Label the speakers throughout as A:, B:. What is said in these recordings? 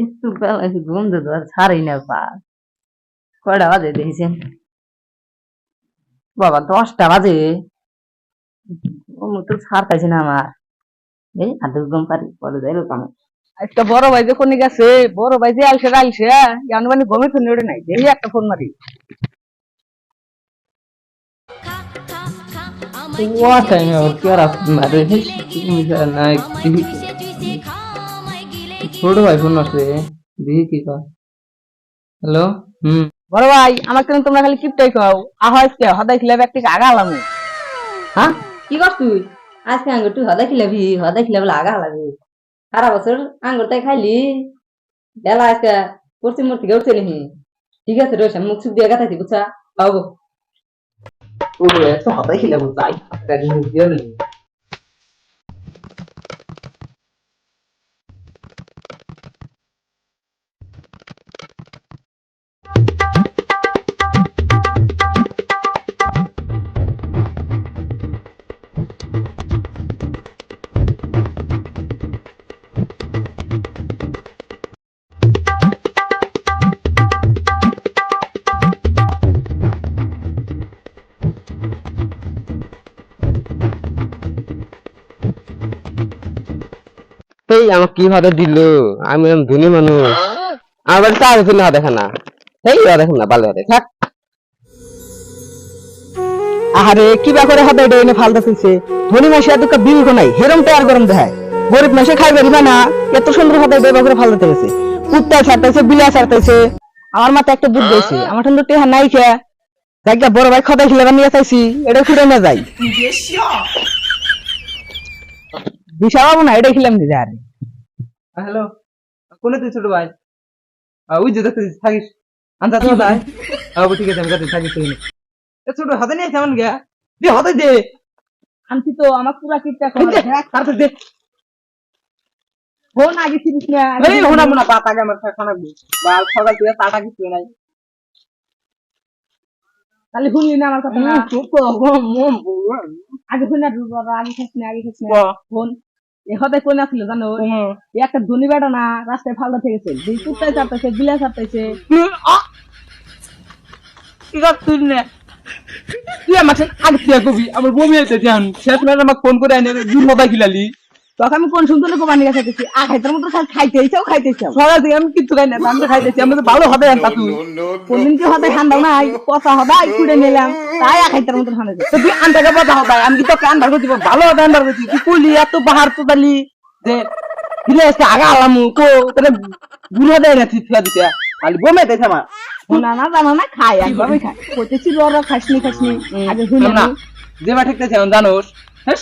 A: একটু বেলা একটু ঘুম দিতে আর ছাড়ি না পা। কয়টা বাজে দেখেছেন? বাবা 10টা বাজে। ও তো ছাড় পাইছে না আমার। এই আধ ঘুম পারি পরে যাই কামে।
B: একটা বড় ভাই যে কোনে গেছে, বড় ভাই যে আলছে জানো মানে গমে তো নেড়ে নাই, দেখি একটা ফোন মারি।
A: What time out क्या मारे ना छोड़ो भाई फोन से देखी की का हेलो
B: বড় ভাই আমার কেন তোমরা খালি কিপটাই খাও, আহাজকে হদাই খিলা ব্যক্তিকে আগা আলামু।
A: হ্যাঁ কি করছ তুই আজকে আঙ্গুর তুই হদাই খিলাবি লাগা লাগবে সারা বছর আঙ্গুরটাই খাইলি বেলা আজকে পশ্চিম মূর্তি কেউ চলে নি ঠিক আছে রোশন মুখ সুখ দিয়ে গাথাইছি বুঝছা পাবো ও তো হদাই খিলাবো তাই তাই মুখ দিয়ে
C: এই আমাকে কিভাবে দিল? আমি ধনী মানুষ, আমার বাড়িতে আগে ছিল না দেখে না, এই দেখেন না ভালো হবে থাক।
B: আহারে কি ব্যাপারে হদাই ডেনে ফালদা ফেলছে, ধনী মাসে এত বিল নাই হেরম টায়ার গরম দেখায়, গরিব মাসে খাই পারিবা না, এত সুন্দর হদাই ডেবা করে ফালদাতে গেছে, কুত্তা ছাড়তেছে বিলা ছাড়তেছে। আমার মাথায় একটা বুদ্ধি হয়েছে, আমার ঠান্ডা টেহা নাই খেয়া জায়গা বড় ভাই খদাই খিলাবার নিয়ে চাইছি, এটা ফুটে না যাই দিশা পাবো না, এটাই খিলাম নিজে। আরে
D: হ্যালো কোনে তুই ছোট ভাই ওই যে দেখতে থাকিস আনতা তো ভাই ঠিক আছে আমি যাচ্ছি থাকিস তুই ছোট হাতে নিয়ে কেমন গিয়া দে হাতে দে
B: আনছি তো আমার পুরা কিটটা
D: তারপর দে
B: ফোন আগে ছিলিস না,
D: এই হোনা মোনা পাত আগে আমার খানা বা সকাল থেকে টাটা কিছু নাই
B: তাহলে শুনলি না আমার কথা না, আগে শুনে আগে খাস না আগে খাস না ফোন এখানে কোন আসলো জানো, একটা ধনী বেটা না রাস্তায় ফালদা থেকেছে, দুই কুত্তায় চাপতেছে বিলা চাপতেছে।
D: তুই না তুই আমাকে আগে তুই কবি আমার বমি হইতে যান শেষ মেয়ে আমাকে ফোন করে আনে দুই মোবাইল খিলালি
B: তখন আমি কোন সুন্দর কোরবানি খাইতেছি, আখাইতার মতো খাইতেইছাও
D: সকাল থেকে আমি কিচ্ছু খাই না আমি খাইতেছি আমি তো ভালো হবে আনতা তুই
B: কোনদিন কি হদাই ঠান্ডা নাই পচা হদাই খুঁড়ে নিলাম তাই আখাইতার মতো ঠান্ডা
D: তুই আন্দাকে কথা হবে আমি কি তোকে আন্দার করছি ভালো হবে আন্দার করছি তুই কইলি এত বাহার তো দালি যে দিলে এসে আগা আলামু তো তাহলে বুড়ো দেয় না ঠিক দিতে খালি বমে দেয় আমার
B: শোনা না জানা না খাই একভাবে খাই কইতেছি ওরা খাসনি আগে শুনে
D: না যেবা ঠিকতেছে এখন জানোস হ্যাঁ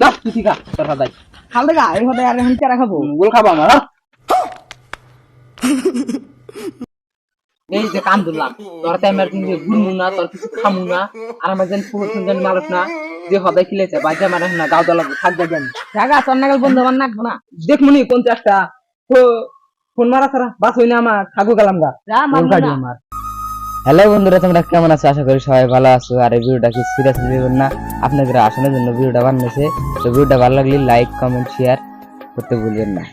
D: যাস তুই ঠিক আছে তোর হাদাই
B: খাল দেখা এই হদাই আর এখন কেরা খাবো
D: গোল খাবো আমার এই যে কাম দিলাম তোর টাইম আর কিন্তু ঘুরমু না তোর কিছু খামু না আর আমার যেন প্রমোশন যেন মারুক না যে হদাই খেলেছে বাজা মারে না গাও দলা থাক যাবেন
B: জায়গা চন্নাগাল বন্ধু আমার নাকবো না
D: দেখমুনি 50টা তো ফোন মারা ছাড়া বাস হই না আমার থাকো গেলাম গা
B: যা মারবো না।
C: হ্যালো বন্ধুরা, তোমরা কেমন আছো? আশা করি সবাই ভালো আছো। আর এই ভিডিওটা কি সিরিয়াসলি নেবেন না, আপনাদের আসানোর জন্য ভিডিওটা বানিয়েছে। তো ভিডিওটা ভালো লাগলে লাইক কমেন্ট শেয়ার করতে ভুলবেন না।